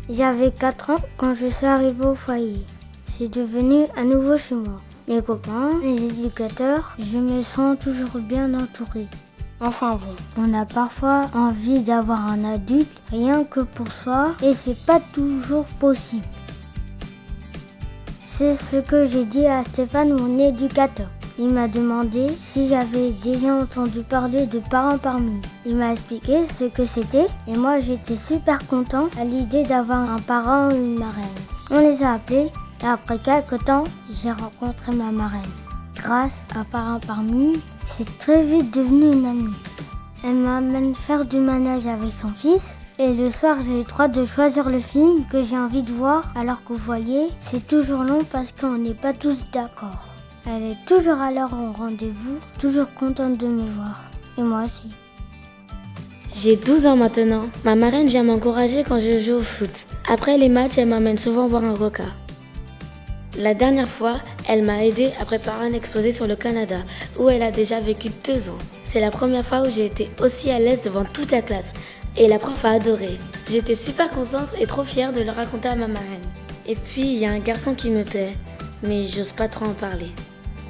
J'avais 4 ans quand je suis arrivée au foyer. C'est devenu à nouveau chez moi. Mes copains, les éducateurs, je me sens toujours bien entourée. Enfin bon, on a parfois envie d'avoir un adulte rien que pour soi et c'est pas toujours possible. C'est ce que j'ai dit à Stéphane, mon éducateur. Il m'a demandé si j'avais déjà entendu parler de parents par mille. Il m'a expliqué ce que c'était et moi j'étais super content à l'idée d'avoir un parent ou une marraine. On les a appelés et après quelques temps, j'ai rencontré ma marraine. Grâce à parents par mille, c'est très vite devenu une amie. Elle m'amène faire du manège avec son fils. Et le soir, j'ai le droit de choisir le film que j'ai envie de voir, alors que vous voyez, c'est toujours long parce qu'on n'est pas tous d'accord. Elle est toujours à l'heure au rendez-vous, toujours contente de me voir. Et moi aussi. J'ai 12 ans maintenant. Ma marraine vient m'encourager quand je joue au foot. Après les matchs, elle m'amène souvent boire un Roca. La dernière fois, elle m'a aidée à préparer un exposé sur le Canada, où elle a déjà vécu 2 ans. C'est la première fois où j'ai été aussi à l'aise devant toute la classe. Et la prof a adoré. J'étais super contente et trop fière de le raconter à ma marraine. Et puis, il y a un garçon qui me plaît, mais j'ose pas trop en parler.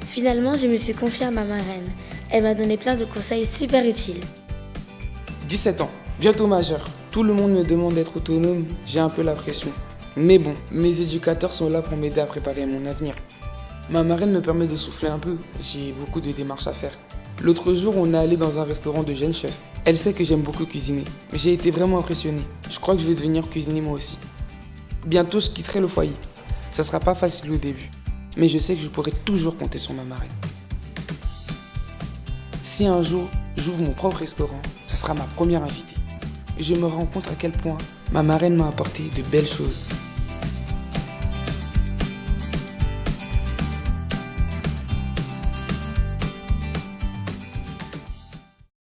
Finalement, je me suis confiée à ma marraine. Elle m'a donné plein de conseils super utiles. 17 ans, bientôt majeur. Tout le monde me demande d'être autonome, j'ai un peu la pression. Mais bon, mes éducateurs sont là pour m'aider à préparer mon avenir. Ma marraine me permet de souffler un peu, j'ai beaucoup de démarches à faire. L'autre jour, on est allé dans un restaurant de jeunes chefs. Elle sait que j'aime beaucoup cuisiner. J'ai été vraiment impressionné. Je crois que je vais devenir cuisinier moi aussi. Bientôt, je quitterai le foyer. Ça sera pas facile au début, mais je sais que je pourrai toujours compter sur ma marraine. Si un jour, j'ouvre mon propre restaurant, ça sera ma première invitée. Je me rends compte à quel point ma marraine m'a apporté de belles choses.